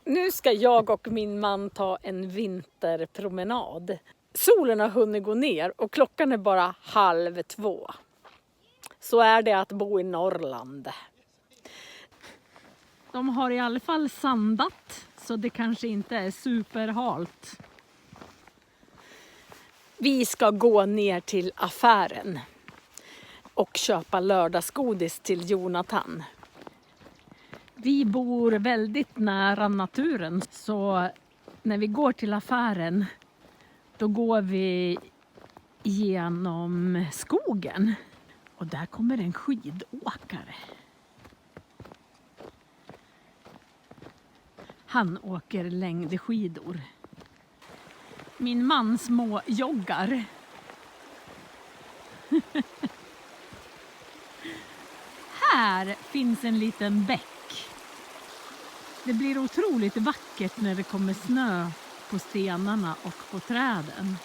Nu ska jag och min man ta en vinterpromenad. Solen har hunnit gå ner och klockan är bara 1:30. Så är det att bo i Norrland. De har i alla fall sandat, så det kanske inte är superhalt. Vi ska gå ner till affären och köpa lördagsgodis till Jonathan. Vi bor väldigt nära naturen, så när vi går till affären då går vi genom skogen. Och där kommer en skidåkare. Han åker längdskidor. Min man små joggar. Här finns en liten bäck. Det blir otroligt vackert när det kommer snö på stenarna och på träden.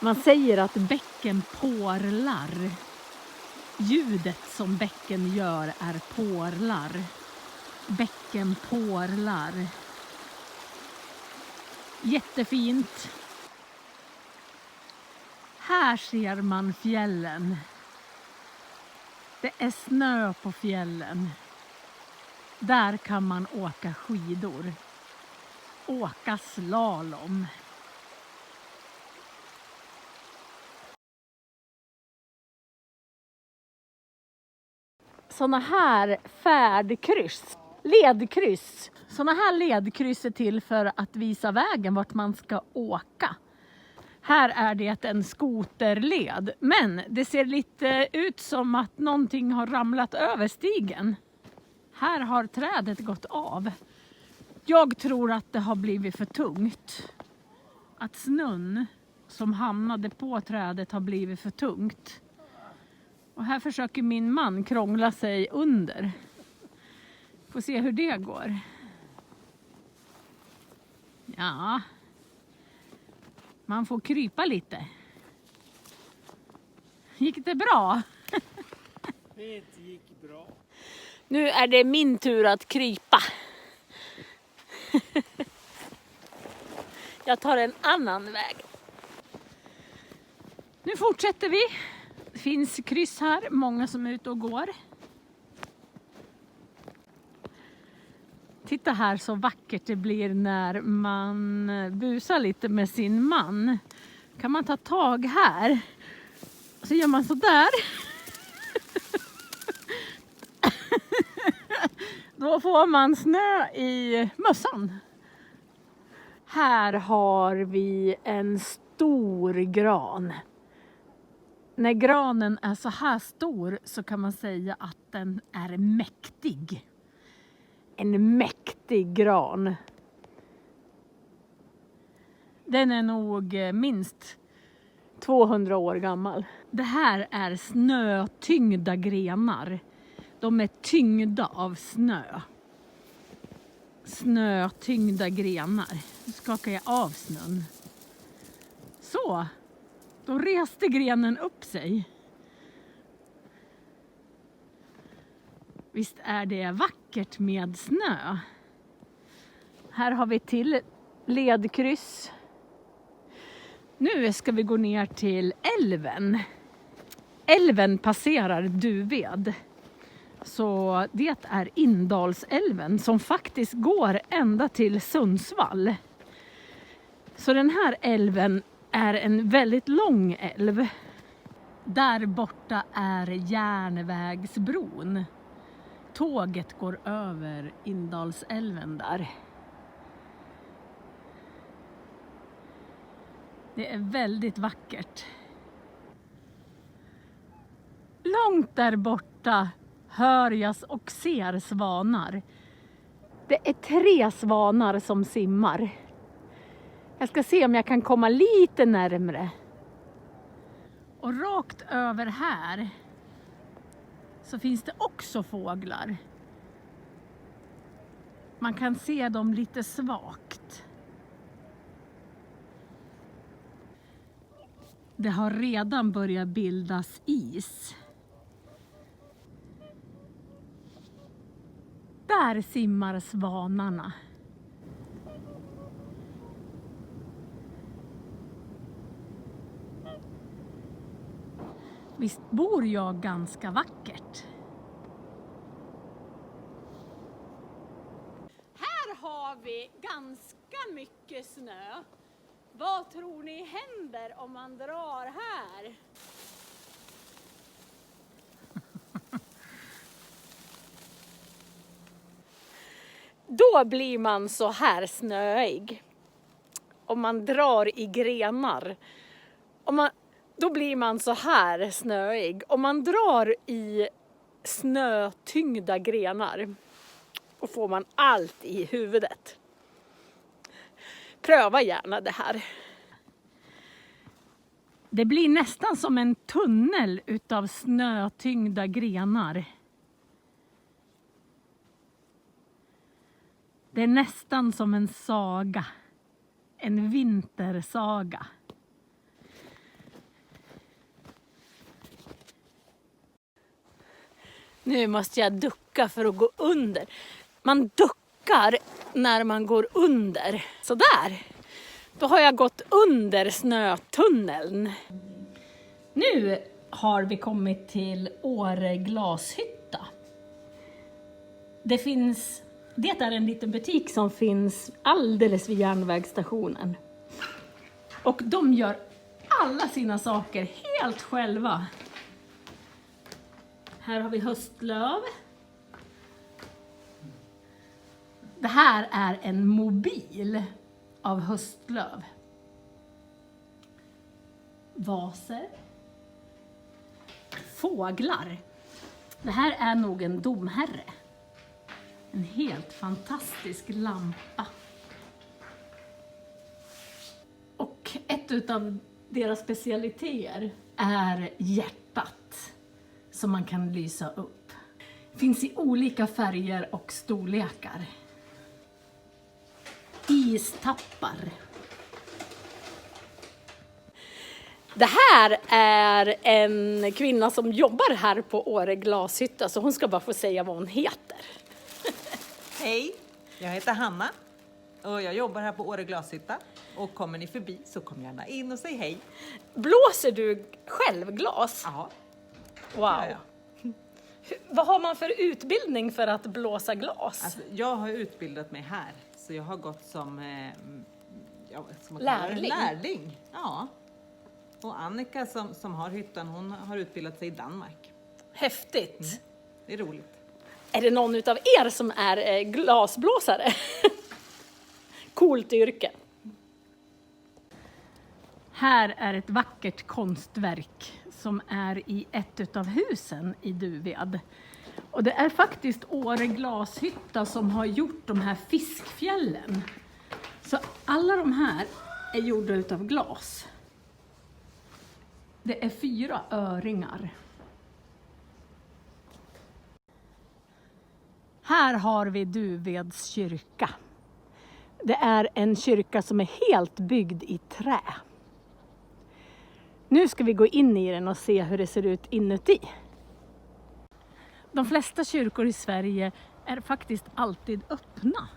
Man säger att bäcken porlar. Ljudet som bäcken gör är porlar. Bäcken porlar. Jättefint. Här ser man fjällen. Det är snö på fjällen. Där kan man åka skidor. Åka slalom. Såna här färdkryss, ledkryss. Såna här ledkryss är till för att visa vägen vart man ska åka. Här är det en skoterled, men det ser lite ut som att någonting har ramlat över stigen. Här har trädet gått av. Jag tror att det har blivit för tungt. Att snön som hamnade på trädet har blivit för tungt. Och här försöker min man krångla sig under. Får se hur det går. Ja. Man får krypa lite. Gick det bra? Det gick bra. Nu är det min tur att krypa. Jag tar en annan väg. Nu fortsätter vi. Det finns kryss här, många som är ute och går. Titta här så vackert det blir när man busar lite med sin man. Kan man ta tag här. Så gör man så där. Då får man snö i mössan. Här har vi en stor gran. När granen är så här stor så kan man säga att den är mäktig. En mäktig gran. Den är nog minst 200 år gammal. Det här är snötyngda grenar. De är tyngda av snö. Snötyngda grenar. Nu skakar jag av snön. Så. Då reste grenen upp sig. Visst är det vackert med snö. Här har vi till ledkryss. Nu ska vi gå ner till älven. Älven passerar Duved. Så det är Indalsälven som faktiskt går ända till Sundsvall. Så den här älven är en väldigt lång älv. Där borta är järnvägsbron. Tåget går över Indalsälven där. Det är väldigt vackert. Långt där borta hör jag och ser svanar. Det är 3 svanar som simmar. Jag ska se om jag kan komma lite närmre. Och rakt över här så finns det också fåglar. Man kan se dem lite svagt. Det har redan börjat bildas is. där simmar svanarna. Visst bor jag ganska vackert? Här har vi ganska mycket snö. Vad tror ni händer om man drar här? Då blir man så här snöig. Om man drar i grenar. Då blir man så här snöig. Om man drar i snötyngda grenar. Och får man allt i huvudet. Pröva gärna det här. Det blir nästan som en tunnel utav snötyngda grenar. Det är nästan som en saga. En vintersaga. Nu måste jag ducka för att gå under. Man duckar när man går under. Så där. Då har jag gått under snötunneln. Nu har vi kommit till Åre glashytta. Det är en liten butik som finns alldeles vid järnvägsstationen. Och de gör alla sina saker helt själva. Här har vi höstlöv. Det här är en mobil av höstlöv. Vaser. Fåglar. Det här är nog en domherre. En helt fantastisk lampa. Och ett utav deras specialiteter är hjärtat som man kan lysa upp. Finns i olika färger och storlekar. Istappar. Det här är en kvinna som jobbar här på Åre glashytta, så hon ska bara få säga vad hon heter. Hej, jag heter Hanna och jag jobbar här på Åre glashytta. Och kommer ni förbi så kom gärna in och säg hej. Blåser du själv glas? Ja. Wow. Ja. Vad har man för utbildning för att blåsa glas? Alltså, jag har utbildat mig här, så jag har gått som lärling. Ja. Och Annika som har hyttan, hon har utbildat sig i Danmark. Häftigt. Det är roligt. Är det någon utav er som är glasblåsare? Coolt yrke. Här är ett vackert konstverk som är i ett utav husen i Duved. Och det är faktiskt Åre glashytta som har gjort de här fiskfjällen. Så alla de här är gjorda utav glas. Det är 4 öringar. Här har vi Duveds kyrka. Det är en kyrka som är helt byggd i trä. Nu ska vi gå in i den och se hur det ser ut inuti. De flesta kyrkor i Sverige är faktiskt alltid öppna.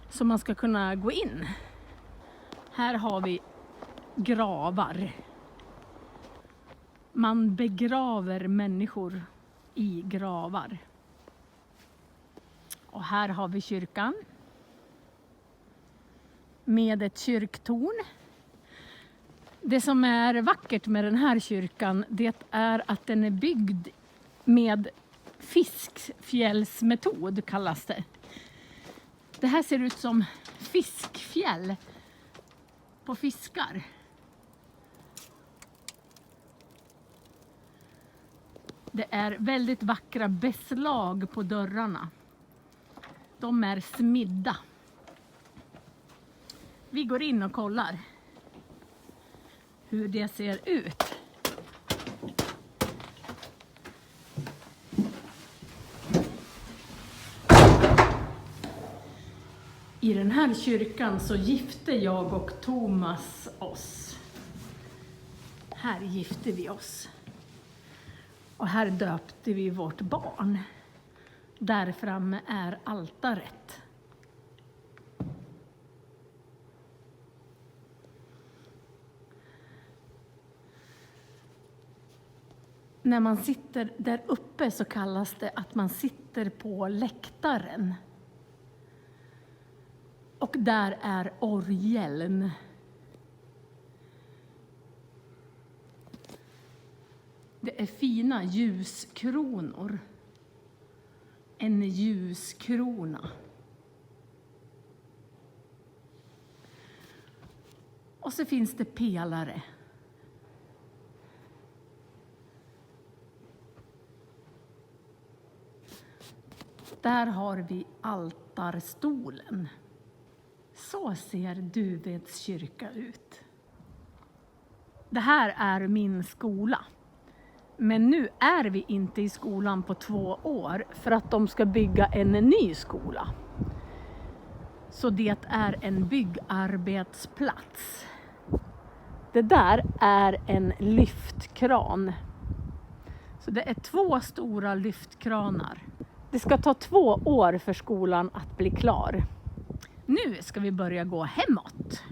Så man ska kunna gå in. Här har vi gravar. Man begraver människor i gravar. Och här har vi kyrkan. Med ett kyrktorn. Det som är vackert med den här kyrkan, det är att den är byggd med fiskfjällsmetod kallas det. Det här ser ut som fiskfjäll på fiskar. Det är väldigt vackra beslag på dörrarna. De är smidda. Vi går in och kollar hur det ser ut. I den här kyrkan så gifte jag och Thomas oss. Här gifte vi oss. Och här döpte vi vårt barn. Där framme är altaret. När man sitter där uppe så kallas det att man sitter på läktaren. Och där är orgeln. Det är fina ljuskronor. En ljuskrona. Och så finns det pelare. Där har vi altarstolen. Så ser Duveds kyrka ut. Det här är min skola. Men nu är vi inte i skolan på 2 år för att de ska bygga en ny skola. Så det är en byggarbetsplats. Det där är en lyftkran. Så det är 2 stora lyftkranar. Det ska ta 2 år för skolan att bli klar. Nu ska vi börja gå hemåt.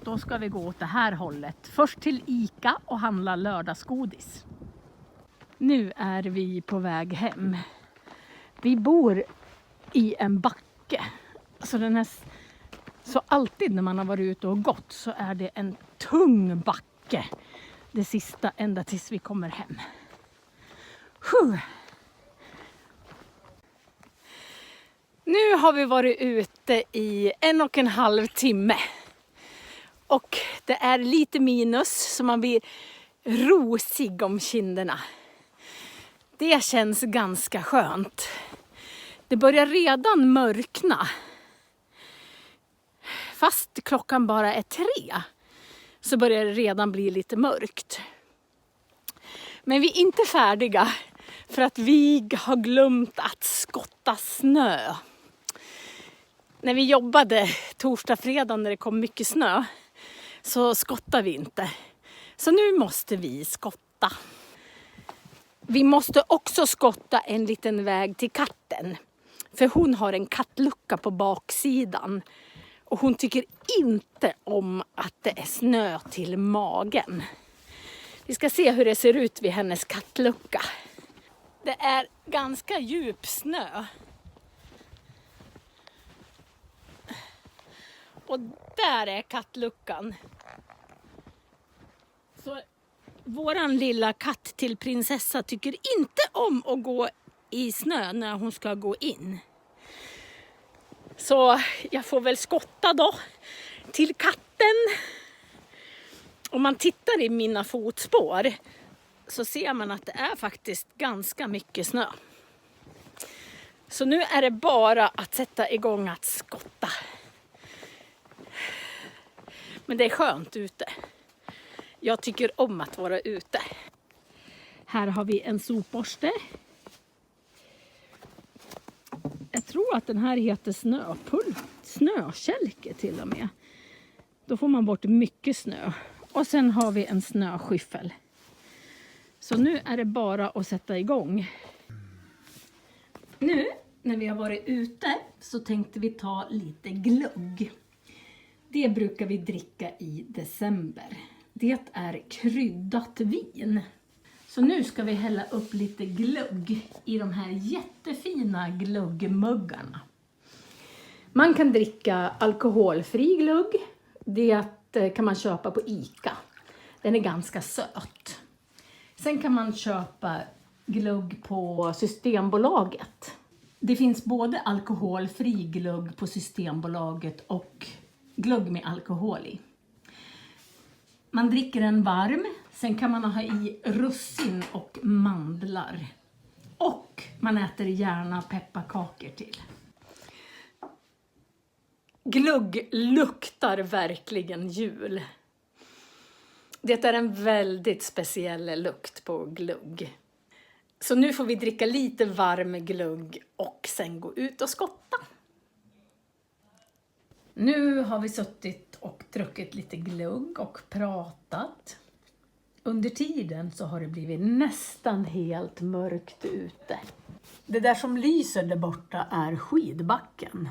Då ska vi gå åt det här hållet. Först till Ica och handla lördagsgodis. Nu är vi på väg hem. Vi bor i en backe. Så alltid när man har varit ute och gått så är det en tung backe. Det sista ända tills vi kommer hem. Nu har vi varit ute i 1,5 timme. Och det är lite minus så man blir rosig om kinderna. Det känns ganska skönt. Det börjar redan mörkna. Fast klockan bara är 3 så börjar det redan bli lite mörkt. Men vi är inte färdiga för att vi har glömt att skotta snö. När vi jobbade torsdag, fredag när det kom mycket snö så skottade vi inte. Så nu måste vi skotta. Vi måste också skotta en liten väg till katten. För hon har en kattlucka på baksidan. Och hon tycker inte om att det är snö till magen. Vi ska se hur det ser ut vid hennes kattlucka. Det är ganska djup snö. Och där är kattluckan. Så våran lilla katt till prinsessa tycker inte om att gå i snö när hon ska gå in. Så jag får väl skotta då till katten. Om man tittar i mina fotspår så ser man att det är faktiskt ganska mycket snö. Så nu är det bara att sätta igång att skotta. Men det är skönt ute. Jag tycker om att vara ute. Här har vi en sopborste. Jag tror att den här heter snökälke till och med. Då får man bort mycket snö. Och sen har vi en snöskyffel. Så nu är det bara att sätta igång. Nu när vi har varit ute så tänkte vi ta lite glögg. Det brukar vi dricka i december. Det är kryddat vin. Så nu ska vi hälla upp lite glögg i de här jättefina glöggmuggarna. Man kan dricka alkoholfri glögg. Det kan man köpa på Ica. Den är ganska söt. Sen kan man köpa glögg på Systembolaget. Det finns både alkoholfri glögg på Systembolaget och glögg med alkohol i. Man dricker den varm. Sen kan man ha i russin och mandlar. Och man äter gärna pepparkakor till. Glögg luktar verkligen jul. Det är en väldigt speciell lukt på glögg. Så nu får vi dricka lite varm glögg och sen gå ut och skotta. Nu har vi suttit och druckit lite glögg och pratat. Under tiden så har det blivit nästan helt mörkt ute. Det där som lyser där borta är skidbacken.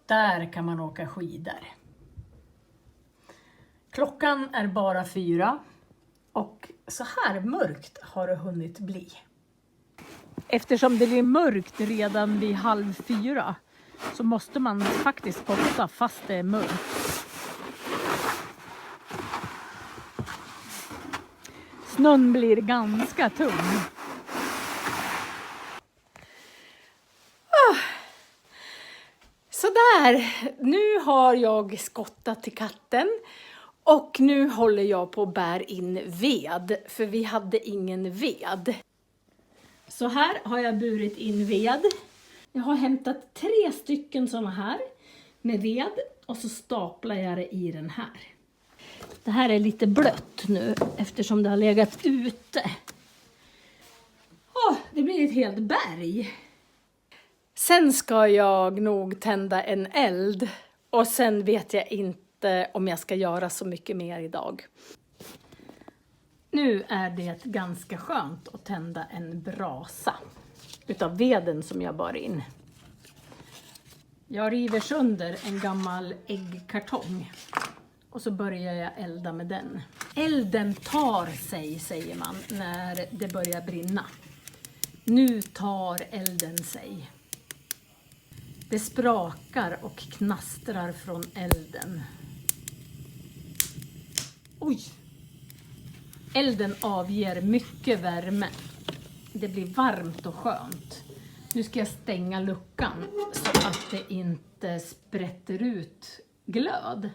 Där kan man åka skidor. Klockan är bara 4 och så här mörkt har det hunnit bli. Eftersom det blir mörkt redan vid 3:30 så måste man faktiskt spotta fast det är mörkt. Snön blir ganska tung. Sådär, nu har jag skottat till katten och nu håller jag på att bär in ved, för vi hade ingen ved. Så här har jag burit in ved. Jag har hämtat 3 stycken såna här med ved och så staplar jag det i den här. Det här är lite blött nu eftersom det har legat ute. Det blir ett helt berg. Sen ska jag nog tända en eld och sen vet jag inte om jag ska göra så mycket mer idag. Nu är det ganska skönt att tända en brasa utav veden som jag bar in. Jag river sönder en gammal äggkartong och så börjar jag elda med den. Elden tar sig, säger man, när det börjar brinna. Nu tar elden sig. Det sprakar och knastrar från elden. Oj! Elden avger mycket värme. Det blir varmt och skönt. Nu ska jag stänga luckan så att det inte sprätter ut glöd.